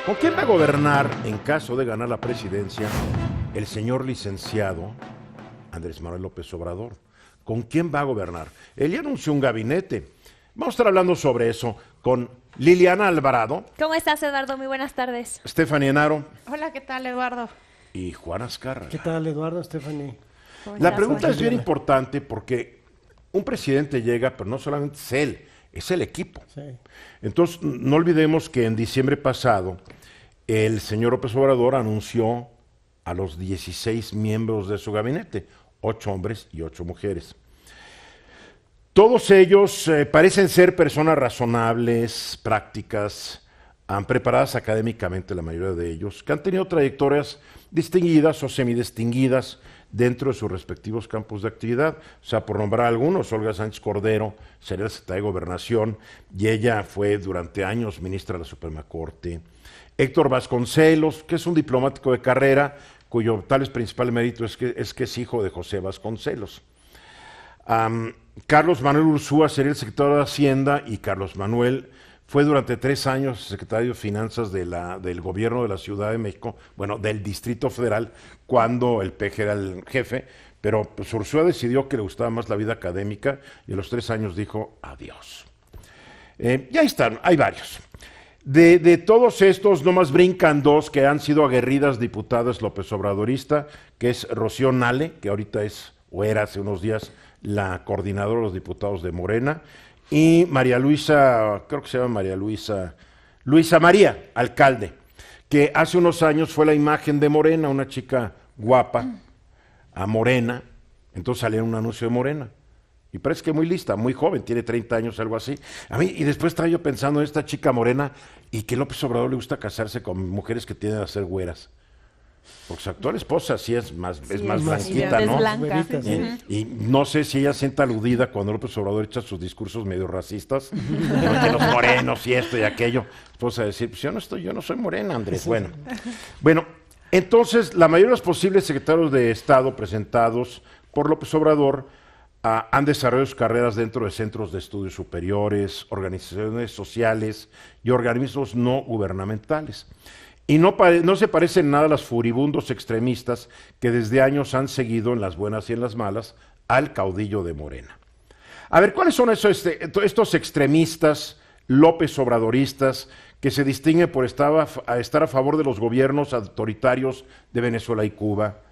¿Con quién va a gobernar en caso de ganar la presidencia el señor licenciado Andrés Manuel López Obrador? ¿Con quién va a gobernar? Él ya anunció un gabinete. Vamos a estar hablando sobre eso con Liliana Alvarado. ¿Cómo estás, Eduardo? Muy buenas tardes. Stephanie Enaro. Hola, ¿qué tal, Eduardo? Y Juan Azcárraga. ¿Qué tal, Eduardo, Stephanie? La pregunta es bien importante porque un presidente llega, pero no solamente es él, es el equipo. Sí. Entonces, no olvidemos que en diciembre pasado el señor López Obrador anunció a los 16 miembros de su gabinete, 8 hombres y 8 mujeres. Todos ellos parecen ser personas razonables, prácticas, preparadas académicamente, la mayoría de ellos, que han tenido trayectorias distinguidas o semidistinguidas dentro de sus respectivos campos de actividad. O sea, por nombrar algunos, Olga Sánchez Cordero sería la secretaria de Gobernación y ella fue durante años ministra de la Suprema Corte. Héctor Vasconcelos, que es un diplomático de carrera, cuyo tal vez principal mérito es que es hijo de José Vasconcelos. Carlos Manuel Ursúa sería el secretario de Hacienda y Carlos Manuel fue durante 3 años secretario de Finanzas del gobierno de la Ciudad de México, bueno, del Distrito Federal, cuando el PG era el jefe, pero pues Ursúa decidió que le gustaba más la vida académica y a los 3 años dijo adiós. Y ahí están, hay varios. De todos estos, nomás brincan 2 que han sido aguerridas diputadas López Obradorista, que es Rocío Nale, que ahorita es, o era hace unos días, la coordinadora de los diputados de Morena, y María Luisa, creo que se llama Luisa María, alcalde, que hace unos años fue la imagen de Morena, una chica guapa, a Morena, entonces salió un anuncio de Morena. Y parece que muy lista, muy joven, tiene 30 años, algo así. A mí, y después estaba yo pensando en esta chica morena y que López Obrador le gusta casarse con mujeres que tienden a ser güeras. Porque su actual esposa sí es más blanquita, ¿no? Blanca. Y no sé si ella siente aludida cuando López Obrador echa sus discursos medio racistas, de los morenos y esto y aquello. Esposa decir, pues yo no soy morena, Andrés. Bueno, entonces la mayoría de los posibles secretarios de Estado presentados por López Obrador han desarrollado sus carreras dentro de centros de estudios superiores, organizaciones sociales y organismos no gubernamentales. Y no se parecen nada a los furibundos extremistas que desde años han seguido en las buenas y en las malas al caudillo de Morena. A ver, ¿cuáles son estos extremistas López Obradoristas que se distinguen por estar a favor de los gobiernos autoritarios de Venezuela y Cuba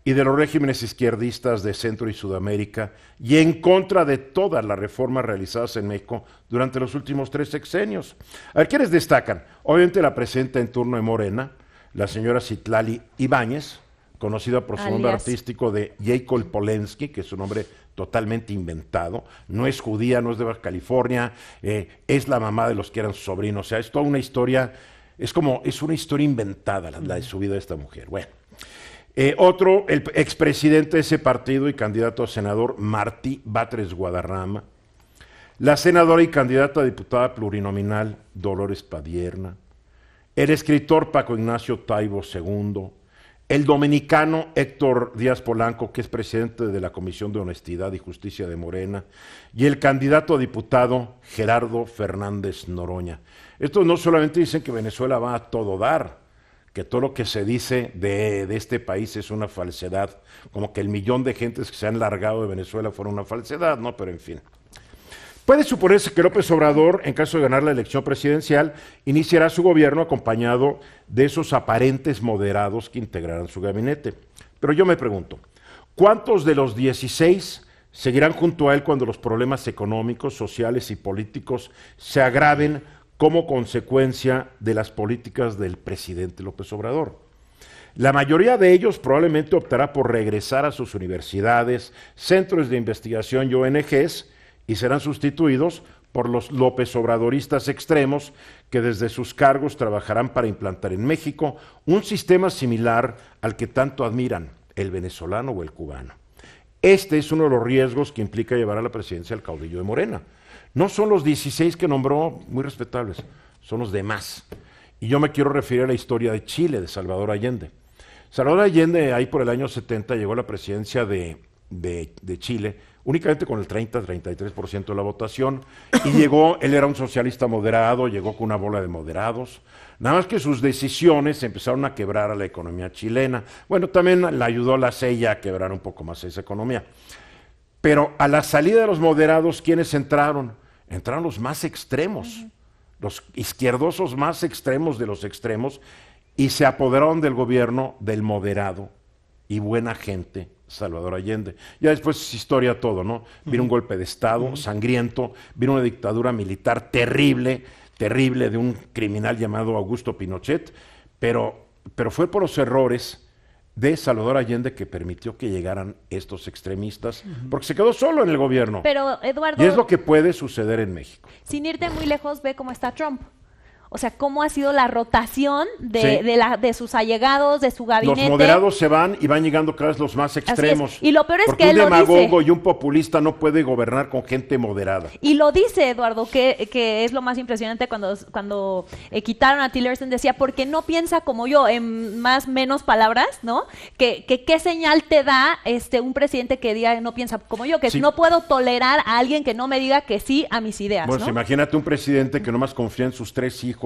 y de los regímenes izquierdistas de Centro y Sudamérica y en contra de todas las reformas realizadas en México durante los últimos 3 sexenios? A ver, ¿quiénes destacan? Obviamente la presidenta en turno de Morena, la señora Citlali Ibáñez, conocida por su nombre artístico de Jacob Polensky, que es un nombre totalmente inventado, no es judía, no es de Baja California, es la mamá de los que eran sus sobrinos, o sea, es toda una historia, es una historia inventada la de su vida de esta mujer. Bueno. Otro, el expresidente de ese partido y candidato a senador, Martí Batres Guadarrama. La senadora y candidata a diputada plurinominal, Dolores Padierna. El escritor Paco Ignacio Taibo II. El dominicano Héctor Díaz Polanco, que es presidente de la Comisión de Honestidad y Justicia de Morena. Y el candidato a diputado, Gerardo Fernández Noroña. Estos no solamente dicen que Venezuela va a todo dar, que todo lo que se dice de este país es una falsedad, como que el 1.000.000 de gentes que se han largado de Venezuela fueron una falsedad, ¿no? Pero en fin. Puede suponerse que López Obrador, en caso de ganar la elección presidencial, iniciará su gobierno acompañado de esos aparentes moderados que integrarán su gabinete. Pero yo me pregunto, ¿cuántos de los 16 seguirán junto a él cuando los problemas económicos, sociales y políticos se agraven como consecuencia de las políticas del presidente López Obrador? La mayoría de ellos probablemente optará por regresar a sus universidades, centros de investigación y ONGs y serán sustituidos por los López Obradoristas extremos que desde sus cargos trabajarán para implantar en México un sistema similar al que tanto admiran, el venezolano o el cubano. Este es uno de los riesgos que implica llevar a la presidencia al caudillo de Morena. No son los 16 que nombró muy respetables, son los demás. Y yo me quiero referir a la historia de Chile, de Salvador Allende. Salvador Allende, ahí por el año 70, llegó a la presidencia de Chile, únicamente con el 30-33% de la votación, y llegó, él era un socialista moderado, llegó con una bola de moderados, nada más que sus decisiones empezaron a quebrar a la economía chilena. Bueno, también le ayudó la CIA a quebrar un poco más esa economía. Pero a la salida de los moderados, ¿quiénes entraron? Entraron los más extremos, los izquierdosos más extremos de los extremos, y se apoderaron del gobierno del moderado y buena gente Salvador Allende. Ya después es historia todo, ¿no? Vino un golpe de Estado sangriento, vino una dictadura militar terrible, terrible, de un criminal llamado Augusto Pinochet, pero fue por los errores de Salvador Allende que permitió que llegaran estos extremistas, porque se quedó solo en el gobierno. Pero, Eduardo, y es lo que puede suceder en México. sin irte muy lejos, ve cómo está Trump. O sea, cómo ha sido la rotación de sus allegados, de su gabinete. Los moderados se van y van llegando cada vez los más extremos. Y lo peor es porque que él un lo dice. demagogo y un populista no puede gobernar con gente moderada. Y lo dice Eduardo, que es lo más impresionante cuando quitaron a Tillerson, decía, porque no piensa como yo, en menos palabras, ¿no? Que qué señal te da un presidente que diga no piensa como yo, que no puedo tolerar a alguien que no me diga que sí a mis ideas, Bueno, ¿no? imagínate un presidente que nomás confía en sus 3 hijos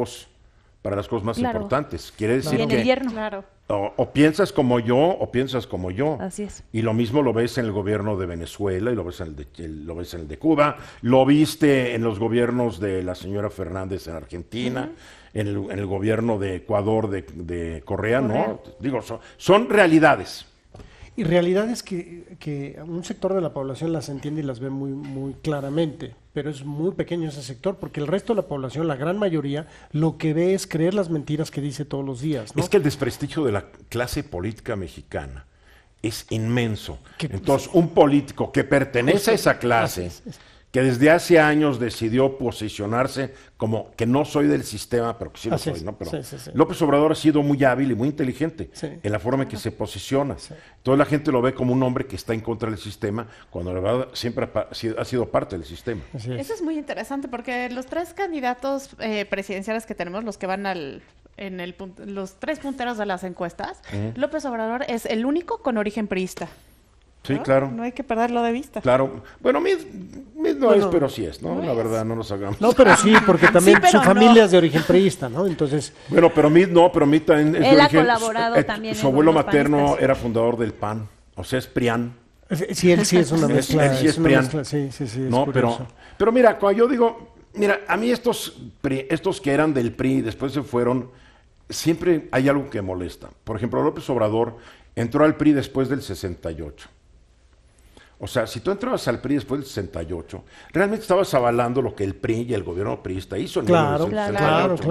para las cosas más importantes. Quiere decir y en que el yerno. Claro. o piensas como yo o piensas como yo. Así es. Y lo mismo lo ves en el gobierno de Venezuela y lo ves en el de Cuba, lo viste en los gobiernos de la señora Fernández en Argentina, en el gobierno de Ecuador de Correa, ¿no? Digo, son realidades. Y realidades que un sector de la población las entiende y las ve muy, muy claramente, pero es muy pequeño ese sector, porque el resto de la población, la gran mayoría, lo que ve es creer las mentiras que dice todos los días, ¿no? Es que el desprestigio de la clase política mexicana es inmenso. Que, Entonces, un político que pertenece a esa clase, que desde hace años decidió posicionarse como que no soy del sistema, pero que sí lo soy, ¿no? Pero López Obrador ha sido muy hábil y muy inteligente en la forma en que se posiciona. Toda la gente lo ve como un hombre que está en contra del sistema, cuando la verdad siempre ha sido parte del sistema. Eso es muy interesante porque los 3 candidatos presidenciales que tenemos, los que van los 3 punteros de las encuestas, López Obrador es el único con origen priista. Sí, ¿no? claro. No hay que perderlo de vista. Claro. Bueno, Mid no es, pero sí es, ¿no? La verdad, no nos hagamos. No, pero sí, porque también pero su familia es de origen priista, ¿no? Entonces... Bueno, pero Mid también es de Él ha origen... colaborado también Su en abuelo los materno panistas. era fundador del PAN, o sea, es PRIAN. Sí, él sí es una mezcla. Él sí es una PRIAN. mezcla, sí, es No, curioso. pero mira, cuando yo digo, mira, a mí estos que eran del PRI y después se fueron, siempre hay algo que molesta. Por ejemplo, López Obrador entró al PRI después del 68. O sea, si tú entrabas al PRI después del 68, realmente estabas avalando lo que el PRI y el gobierno priista hizo en 1968.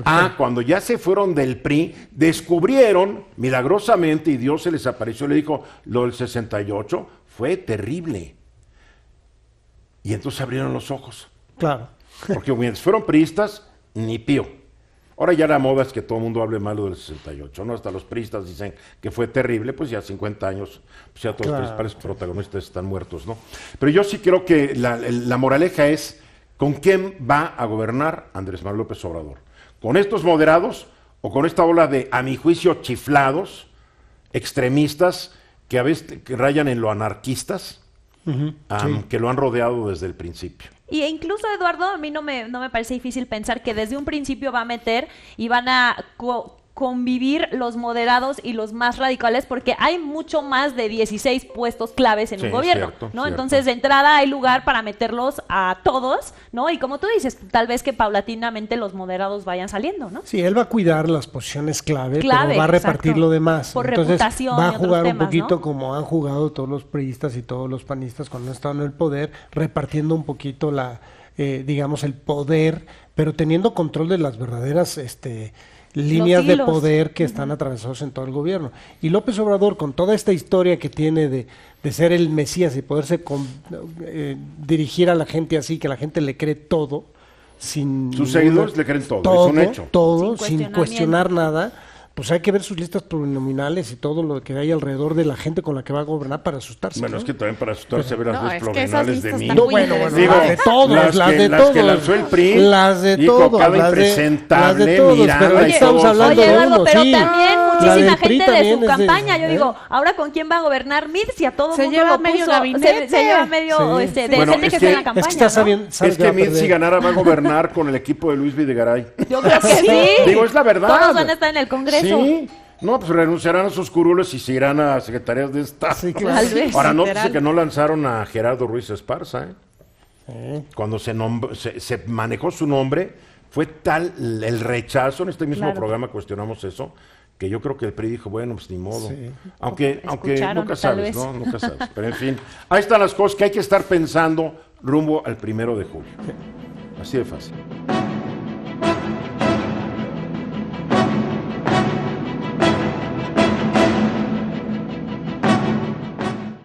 Claro. Cuando ya se fueron del PRI, descubrieron milagrosamente, y Dios se les apareció y le dijo, lo del 68 fue terrible. Y entonces abrieron los ojos. Claro. Porque mientras fueron priistas, ni pío. Ahora ya la moda es que todo el mundo hable malo del 68, ¿no? Hasta los priistas dicen que fue terrible, pues ya 50 años, pues ya todos los principales protagonistas están muertos, ¿no? Pero yo sí creo que la moraleja es, ¿con quién va a gobernar Andrés Manuel López Obrador? ¿Con estos moderados o con esta ola de, a mi juicio, chiflados, extremistas, que a veces que rayan en lo anarquistas, que lo han rodeado desde el principio? Y incluso, Eduardo, a mí no me parece difícil pensar que desde un principio va a meter y van a convivir los moderados y los más radicales, porque hay mucho más de 16 puestos claves en un gobierno, ¿no? Cierto. Entonces, de entrada hay lugar para meterlos a todos, ¿no? Y como tú dices, tal vez que paulatinamente los moderados vayan saliendo, ¿no? Sí, él va a cuidar las posiciones clave, pero va a repartir exacto. lo demás. Por Entonces, reputación va a y otros jugar temas, un poquito ¿no? como han jugado todos los priistas y todos los panistas cuando han estado en el poder, repartiendo un poquito digamos, el poder, pero teniendo control de las verdaderas líneas de poder que están atravesados en todo el gobierno. Y López Obrador, con toda esta historia que tiene de ser el Mesías y poderse dirigir a la gente así, que la gente le cree todo, sus seguidores le creen todo, es un hecho. Todo, sin cuestionar nada, pues hay que ver sus listas plurinominales y todo lo que hay alrededor de la gente con la que va a gobernar para asustarse. Bueno, ¿no? es que también para asustarse ver las listas plurinominales de mí. No, bueno, digo, las de todos, las de todos. que lanzó el PRI, las de dijo, todos, cada las impresentable, de todos, Miranda pero y estamos todo. hablando Oye, de Eduardo, uno, pero sí. también muchísima del PRI gente de también su es de- campaña. Yo digo, ¿ahora con quién va a gobernar Mid? Si a todo Se mundo lleva lo medio puso, gabinete. se lleva medio Sí. de Bueno, gente que es está en que- la campaña. Es que está ¿no? sabiendo, sabe Es que va que a Mid, perder. si ganara, va a gobernar con el equipo de Luis Videgaray. Yo creo que sí. Digo, es la verdad. Todos van a estar en el Congreso. Sí. No, pues renunciarán a sus curules y se irán a secretarías de Estado. Sí, claro. Tal vez. Ahora, nótese Literal. que no lanzaron a Gerardo Ruiz Esparza, Cuando se manejó su nombre, fue tal el rechazo, en este mismo Claro. programa cuestionamos eso, que yo creo que el PRI dijo, bueno, pues ni modo. Sí. Aunque Escucharon, nunca tal sabes, vez. ¿no? Nunca sabes. Pero en fin, ahí están las cosas que hay que estar pensando rumbo al 1 de julio. Así de fácil.